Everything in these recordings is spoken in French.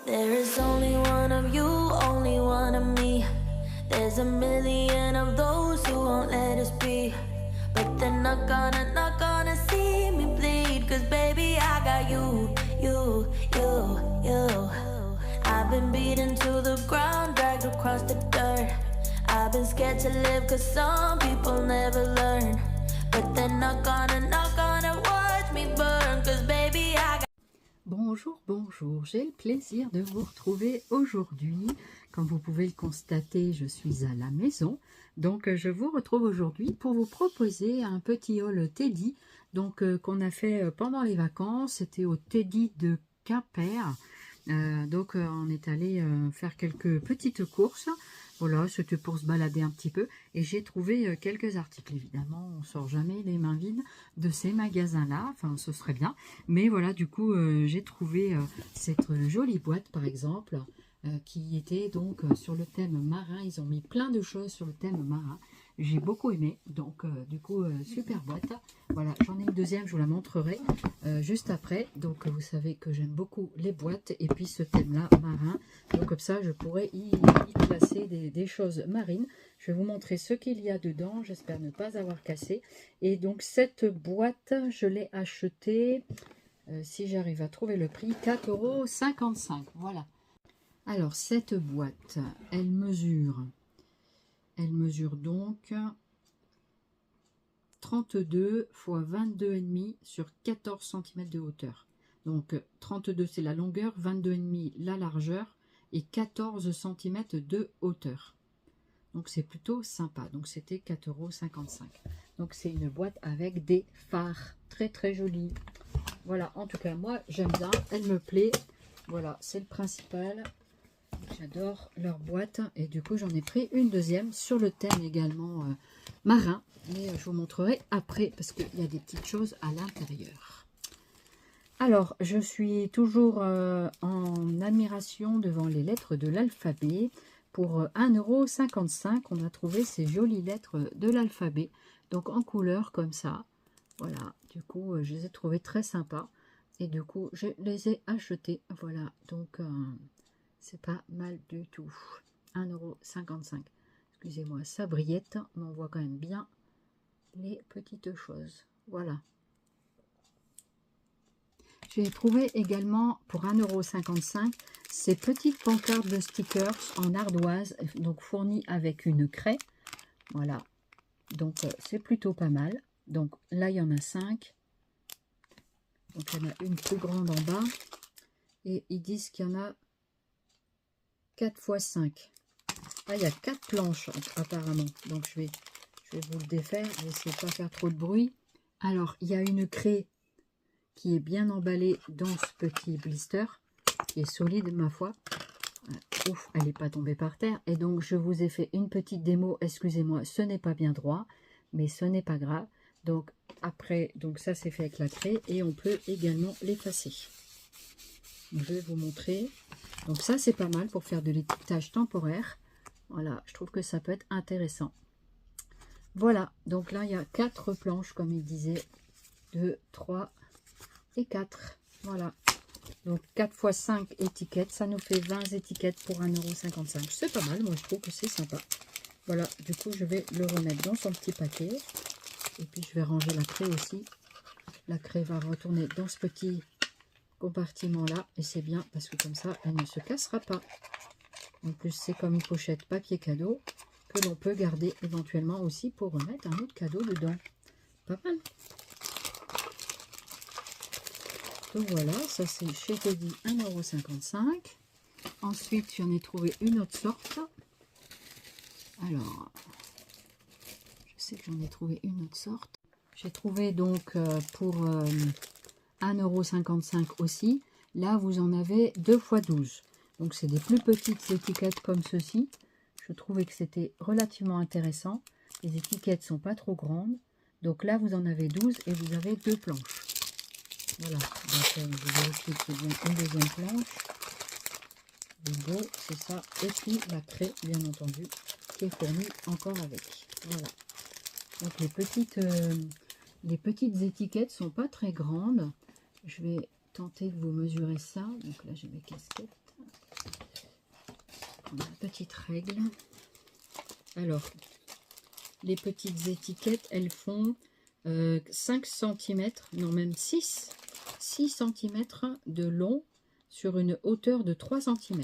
There is only one of you, only one of me. There's a million of those who won't let us be. But they're not gonna see me bleed. Cause baby, I got you. I've been beaten to the ground, dragged across the dirt. I've been scared to live cause some people never learn. But they're not gonna watch me burn. Cause baby, I got... Bonjour, bonjour, j'ai le plaisir de vous retrouver aujourd'hui. Comme vous pouvez le constater, je suis à la maison. Donc je vous retrouve aujourd'hui pour vous proposer un petit haul Teddy qu'on a fait pendant les vacances. C'était au Teddy de Quimper. On est allé faire quelques petites courses. Voilà, c'était pour se balader un petit peu. Et j'ai trouvé quelques articles. Évidemment, on ne sort jamais les mains vides de ces magasins-là. Enfin, ce serait bien. Mais voilà, du coup, j'ai trouvé cette jolie boîte, par exemple, qui était donc sur le thème marin. Ils ont mis plein de choses sur le thème marin. J'ai beaucoup aimé. Donc, super boîte. Voilà, j'en ai une deuxième, je vous la montrerai juste après. Donc, vous savez que j'aime beaucoup les boîtes. Et puis, ce thème-là, marin. Donc, comme ça, je pourrais y placer des choses marines. Je vais vous montrer ce qu'il y a dedans. J'espère ne pas avoir cassé. Et donc, cette boîte, je l'ai achetée, si j'arrive à trouver le prix, 4,55 €. Voilà. Alors, cette boîte, elle mesure donc 32 x 22,5 sur 14 cm de hauteur. Donc 32 c'est la longueur, 22,5 la largeur et 14 cm de hauteur. Donc c'est plutôt sympa. Donc c'était 4,55 €. Donc c'est une boîte avec des phares. Très très jolie. Voilà, en tout cas moi j'aime bien, elle me plaît. Voilà, c'est le principal. J'adore leur boîte et du coup j'en ai pris une deuxième sur le thème également marin, mais je vous montrerai après parce qu'il y a des petites choses à l'intérieur. Alors je suis toujours en admiration devant les lettres de l'alphabet. Pour 1,55 €, on a trouvé ces jolies lettres de l'alphabet, donc en couleur comme ça. Voilà, du coup je les ai trouvées très sympas et du coup je les ai achetées. Voilà, donc c'est pas mal du tout. 1,55 €. Excusez-moi, ça brillette, mais on voit quand même bien les petites choses. Voilà. J'ai trouvé également pour 1,55 € ces petites pancartes de stickers en ardoise, donc fournies avec une craie. Voilà. Donc c'est plutôt pas mal. Donc là, il y en a 5. Donc il y en a une plus grande en bas. Et ils disent qu'il y en a 4 x 5. Ah, il y a 4 planches apparemment. Donc je vais vous le défaire. Je vais essayer de ne pas faire trop de bruit. Alors, il y a une craie qui est bien emballée dans ce petit blister, qui est solide ma foi. Ouf, elle n'est pas tombée par terre. Et donc, je vous ai fait une petite démo. Excusez-moi, ce n'est pas bien droit, mais ce n'est pas grave. Donc, après, donc ça c'est fait avec la craie et on peut également l'effacer. Je vais vous montrer. Donc ça c'est pas mal pour faire de l'étiquetage temporaire. Voilà, je trouve que ça peut être intéressant. Voilà, donc là il y a 4 planches comme il disait. 2, 3 et 4. Voilà. Donc 4 x 5 étiquettes, ça nous fait 20 étiquettes pour 1,55 €. C'est pas mal, moi je trouve que c'est sympa. Voilà, du coup je vais le remettre dans son petit paquet. Et puis je vais ranger la craie aussi. La craie va retourner dans ce petit compartiment là. Et c'est bien parce que comme ça, elle ne se cassera pas. En plus, c'est comme une pochette papier cadeau que l'on peut garder éventuellement aussi pour remettre un autre cadeau dedans. Pas mal. Donc voilà, ça c'est chez Teddy 1,55 €. Ensuite, j'en ai trouvé une autre sorte. Alors, je sais que j'en ai trouvé une autre sorte. J'ai trouvé donc pour 1,55 € aussi. Là, vous en avez 2 x 12. Donc, c'est des plus petites étiquettes comme ceci. Je trouvais que c'était relativement intéressant. Les étiquettes sont pas trop grandes. Donc là, vous en avez 12 et vous avez 2 planches. Voilà. Donc, vous vérifiez que c'est bien une deuxième planche. Le beau, c'est ça. Et puis, la craie, bien entendu, qui est fournie encore avec. Voilà. Donc, les petites étiquettes sont pas très grandes. Je vais tenter de vous mesurer ça. Donc là, j'ai mes casquettes. La petite règle. Alors, les petites étiquettes, elles font 5 cm, non même 6 cm de long sur une hauteur de 3 cm.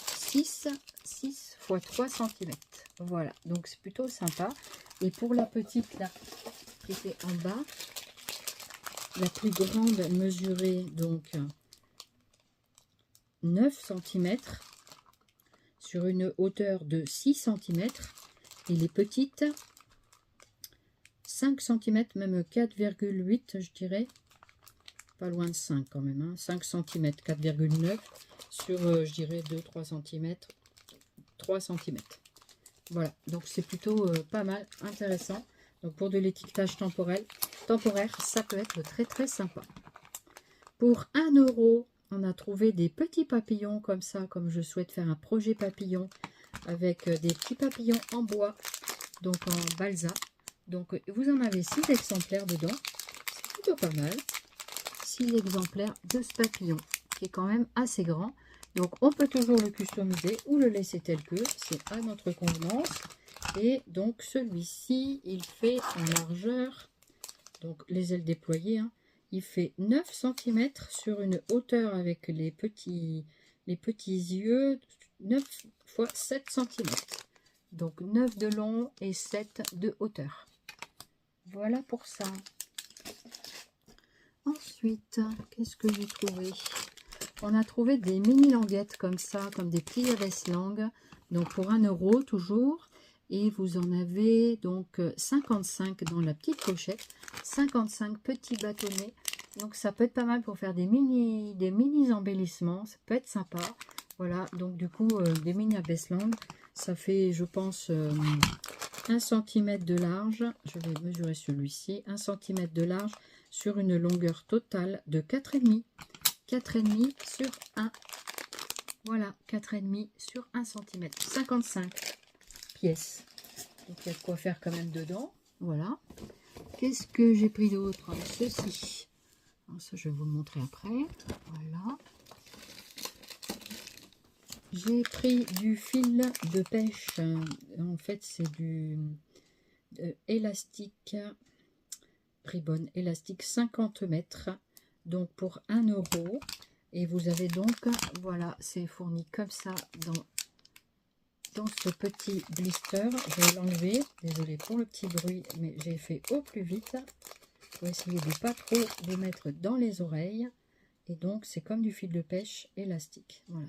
6 x 3 cm. Voilà, donc c'est plutôt sympa. Et pour la petite là, qui était en bas, la plus grande mesurait donc 9 cm sur une hauteur de 6 cm. Et les petites 5 cm, même 4,8 je dirais, pas loin de 5 quand même, hein. 5 cm, 4,9 sur je dirais 2-3 cm, 3 cm. Voilà, donc c'est plutôt pas mal, intéressant. Donc pour de l'étiquetage temporaire, ça peut être très très sympa. Pour 1 €, on a trouvé des petits papillons comme ça, comme je souhaite faire un projet papillon avec des petits papillons en bois, donc en balsa. Donc vous en avez 6 exemplaires dedans, c'est plutôt pas mal. 6 exemplaires de ce papillon qui est quand même assez grand. Donc on peut toujours le customiser ou le laisser tel que, c'est à notre convenance. Et donc celui-ci, il fait en largeur, donc les ailes déployées, hein, il fait 9 cm sur une hauteur avec les petits yeux, 9 x 7 cm. Donc 9 de long et 7 de hauteur. Voilà pour ça. Ensuite, qu'est-ce que j'ai trouvé? On a trouvé des mini languettes comme ça, comme des petits iris-langues. Donc pour 1 € toujours. Et vous en avez donc 55 dans la petite pochette. 55 petits bâtonnets. Donc ça peut être pas mal pour faire des mini embellissements. Ça peut être sympa. Voilà, donc du coup, des mini iris-langues. Ça fait, je pense, 1 cm de large. Je vais mesurer celui-ci. 1 cm de large sur une longueur totale de 4,5. 4,5 sur 1. Voilà, 4,5 sur 1 cm. 55 pièces. Donc il y a de quoi faire quand même dedans. Voilà. Qu'est-ce que j'ai pris d'autre? Ceci. Alors, ça, je vais vous le montrer après. Voilà. J'ai pris du fil de pêche. En fait, c'est du élastique. Ribbon élastique 50 mètres. Donc pour 1 €. Et vous avez donc, voilà, c'est fourni comme ça dans ce petit blister. Je vais l'enlever. Désolée pour le petit bruit, mais j'ai fait au plus vite. Pour essayer de ne pas trop vous mettre dans les oreilles. Et donc c'est comme du fil de pêche élastique. Voilà.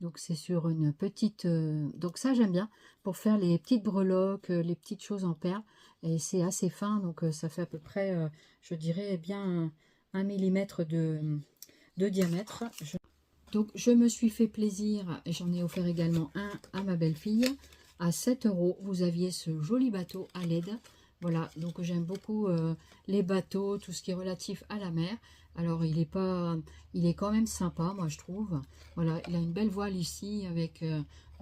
Donc c'est sur une petite... donc ça j'aime bien pour faire les petites breloques, les petites choses en perles. Et c'est assez fin, donc ça fait à peu près, je dirais bien 1 mm de diamètre. Donc je me suis fait plaisir et j'en ai offert également un à ma belle-fille. À 7 €, vous aviez ce joli bateau à LED. Voilà, donc j'aime beaucoup les bateaux, tout ce qui est relatif à la mer. Alors il est quand même sympa, moi je trouve. Voilà, il a une belle voile ici avec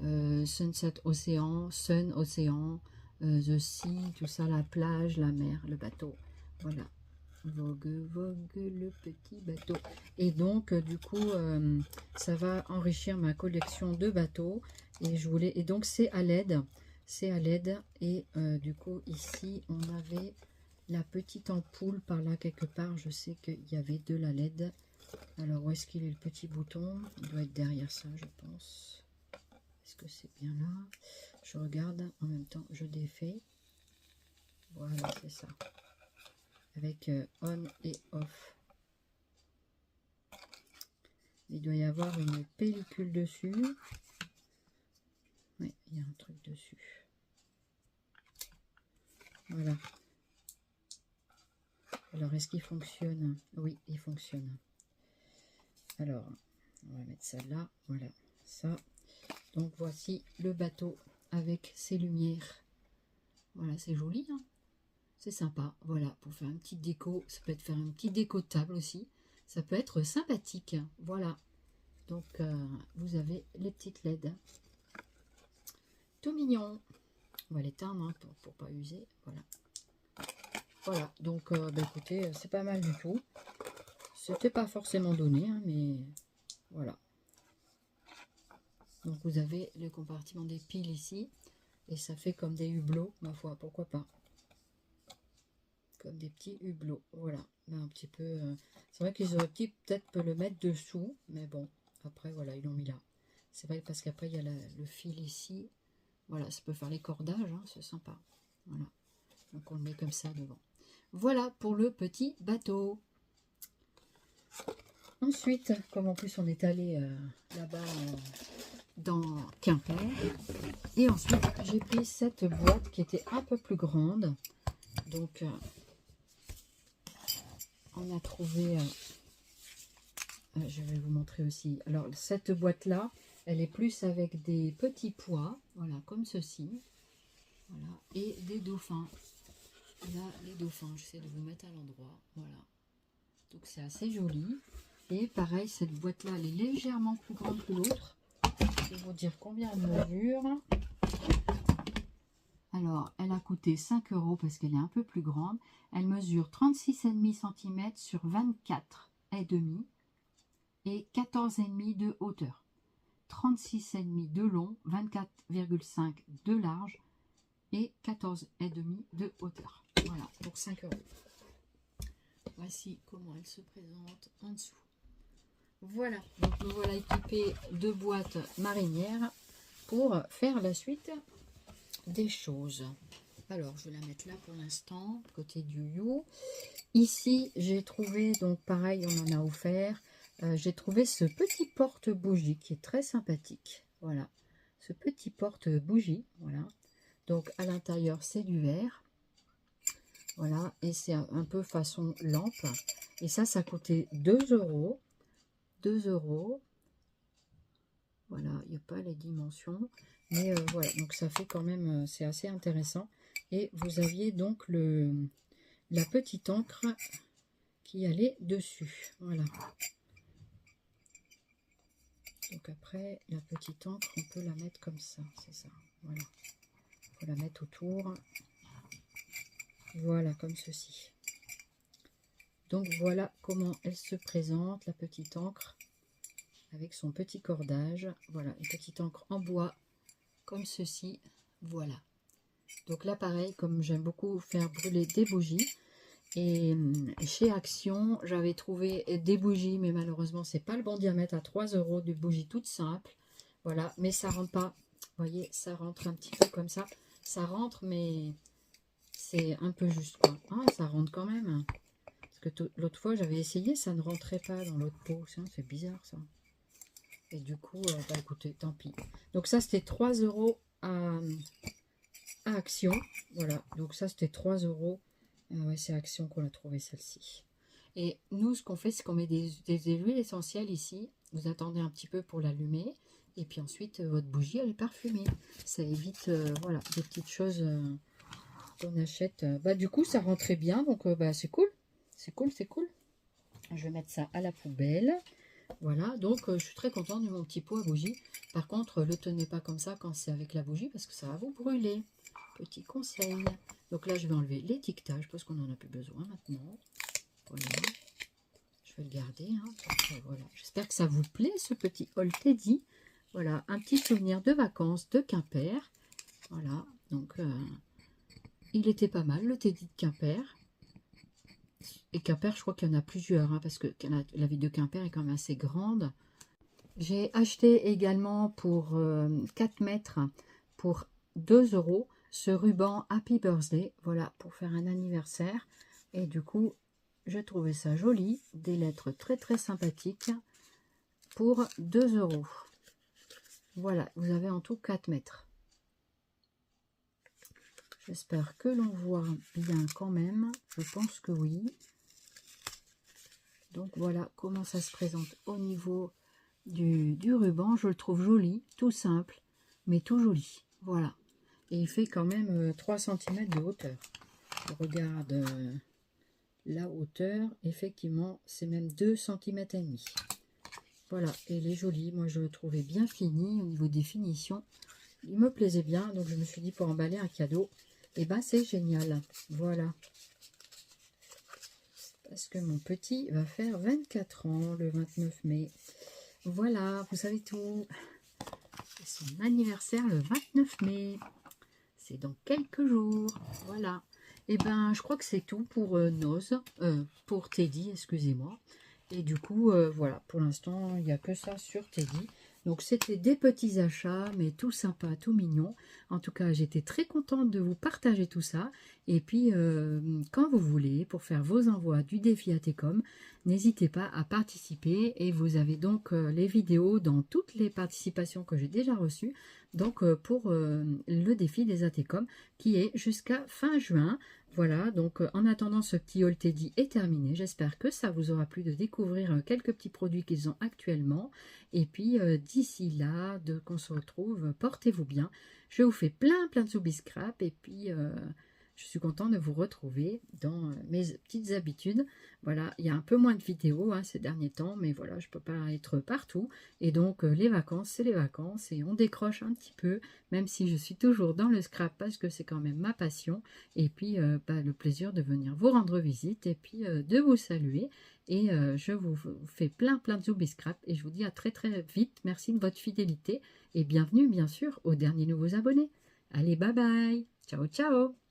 Sunset Océan, Sun Océan, The Sea, tout ça, la plage, la mer, le bateau. Voilà, vogue, vogue le petit bateau. Et donc du coup, ça va enrichir ma collection de bateaux. Et donc c'est à LED. C'est à LED et du coup ici on avait la petite ampoule par là quelque part. Je sais qu'il y avait de la LED. Alors où est-ce qu'il est le petit bouton? Il doit être derrière ça je pense. Est-ce que c'est bien là? Je regarde en même temps, je défais. Voilà, c'est ça. Avec on et off. Il doit y avoir une pellicule dessus. Oui, il y a un truc dessus. Voilà. Alors, est-ce qu'il fonctionne? Oui, il fonctionne. Alors, on va mettre ça là. Voilà, ça. Donc, voici le bateau avec ses lumières. Voilà, c'est joli, hein, c'est sympa. Voilà, pour faire une petite déco. Ça peut être faire une petite déco de table aussi. Ça peut être sympathique. Voilà. Donc, vous avez les petites LED. Tout mignon. On va l'éteindre hein, pour pas user. Voilà. Voilà. Donc, bah, écoutez, c'est pas mal du tout. C'était pas forcément donné, hein, mais voilà. Donc vous avez le compartiment des piles ici. Et ça fait comme des hublots, ma foi, pourquoi pas. Comme des petits hublots, voilà. Là, un petit peu... c'est vrai qu'ils auraient peut-être pu le mettre dessous. Mais bon, après, voilà, ils l'ont mis là. C'est vrai parce qu'après, il y a le fil ici. Voilà, ça peut faire les cordages, hein, c'est sympa. Voilà. Donc on le met comme ça devant. Voilà pour le petit bateau. Ensuite, comme en plus on est allé là-bas dans Quimper, et ensuite j'ai pris cette boîte qui était un peu plus grande. Donc on a trouvé, je vais vous montrer aussi. Alors cette boîte là, elle est plus avec des petits pois, voilà, comme ceci, voilà, et des dauphins. Là, les dauphins, j'essaie de vous mettre à l'endroit, voilà. Donc c'est assez joli. Et pareil, cette boîte-là, elle est légèrement plus grande que l'autre. Je vais vous dire combien elle mesure. Alors, elle a coûté 5 € parce qu'elle est un peu plus grande. Elle mesure 36,5 cm sur 24,5 et 14,5 de hauteur. 36,5 de long, 24,5 de large et 14,5 de hauteur. Voilà, pour 5 €. Voici comment elle se présente en dessous. Voilà, donc nous voilà équipés de boîtes marinières pour faire la suite des choses. Alors, je vais la mettre là pour l'instant, côté du You. Ici, j'ai trouvé, donc pareil, on en a offert, j'ai trouvé ce petit porte-bougie qui est très sympathique. Voilà, ce petit porte-bougie, voilà. Donc, à l'intérieur, c'est du verre. Voilà, et c'est un peu façon lampe. Et ça coûtait 2 €. 2 €. Voilà, il n'y a pas les dimensions. Mais voilà, donc ça fait quand même, c'est assez intéressant. Et vous aviez donc la petite encre qui allait dessus. Voilà. Donc après, la petite encre, on peut la mettre comme ça. C'est ça. Voilà. Il faut la mettre autour. Voilà, comme ceci. Donc voilà comment elle se présente, la petite encre, avec son petit cordage. Voilà, une petite encre en bois, comme ceci. Voilà. Donc là, pareil, comme j'aime beaucoup faire brûler des bougies, et chez Action, j'avais trouvé des bougies, mais malheureusement, c'est pas le bon diamètre, à 3 €, des bougies toutes simples. Voilà, mais ça rentre pas. Vous voyez, ça rentre un petit peu comme ça. Ça rentre, mais c'est un peu juste, quoi. Ah, ça rentre quand même. Parce que l'autre fois, j'avais essayé, ça ne rentrait pas dans l'autre pot. C'est bizarre, ça. Et du coup, bah écoutez, tant pis. Donc ça, c'était 3 € à Action. Voilà, donc ça, c'était 3 €. Ouais, c'est Action qu'on a trouvé celle-ci. Et nous, ce qu'on fait, c'est qu'on met des huiles essentielles ici. Vous attendez un petit peu pour l'allumer. Et puis ensuite, votre bougie, elle est parfumée. Ça évite, voilà, des petites choses qu'on achète. Bah, du coup, ça rentrait bien. Donc, bah, c'est cool. C'est cool, c'est cool. Je vais mettre ça à la poubelle. Voilà, donc je suis très contente de mon petit pot à bougie. Par contre, le tenez pas comme ça quand c'est avec la bougie parce que ça va vous brûler. Petit conseil. Donc là, je vais enlever l'étiquetage parce qu'on n'en a plus besoin maintenant. Voilà. Je vais le garder. Hein. Donc, voilà. J'espère que ça vous plaît, ce petit haul Teddy. Voilà, un petit souvenir de vacances de Quimper. Voilà, donc il était pas mal, le Teddy de Quimper. Et Quimper, je crois qu'il y en a plusieurs, hein, parce que la ville de Quimper est quand même assez grande. J'ai acheté également pour 4 mètres, pour 2 € ce ruban Happy Birthday, voilà, pour faire un anniversaire. Et du coup, je trouvais ça joli, des lettres très très sympathiques, pour 2 €. Voilà, vous avez en tout 4 mètres. J'espère que l'on voit bien quand même, je pense que oui. Donc voilà comment ça se présente au niveau du ruban. Je le trouve joli, tout simple, mais tout joli. Voilà. Et il fait quand même 3 cm de hauteur. Je regarde la hauteur. Effectivement, c'est même 2 cm et demi. Voilà. Et il est joli. Moi, je le trouvais bien fini au niveau des finitions. Il me plaisait bien. Donc, je me suis dit pour emballer un cadeau, et ben c'est génial. Voilà. Parce que mon petit va faire 24 ans le 29 mai. Voilà, vous savez tout. son anniversaire le 29 mai. C'est dans quelques jours. Voilà. Et ben, je crois que c'est tout pour pour Teddy, excusez-moi. Et du coup, voilà, pour l'instant, il n'y a que ça sur Teddy. Donc, c'était des petits achats, mais tout sympa, tout mignon. En tout cas, j'étais très contente de vous partager tout ça. Et puis, quand vous voulez, pour faire vos envois du défi ATCOM, n'hésitez pas à participer. Et vous avez donc les vidéos dans toutes les participations que j'ai déjà reçues. Donc, pour le défi des ATCOM, qui est jusqu'à fin juin. Voilà, donc en attendant, ce petit haul Teddy est terminé. J'espère que ça vous aura plu de découvrir quelques petits produits qu'ils ont actuellement. Et puis d'ici là, qu'on se retrouve, portez-vous bien. Je vous fais plein de Zoubi Scrap. Et puis je suis contente de vous retrouver dans mes petites habitudes. Voilà, il y a un peu moins de vidéos ces derniers temps, mais voilà, je ne peux pas être partout. Et donc les vacances, c'est les vacances et on décroche un petit peu, même si je suis toujours dans le scrap parce que c'est quand même ma passion. Et puis le plaisir de venir vous rendre visite et puis de vous saluer. Et je vous fais plein de Zoubi Scrap et je vous dis à très vite. Merci de votre fidélité et bienvenue bien sûr aux derniers nouveaux abonnés. Allez, bye bye, ciao ciao.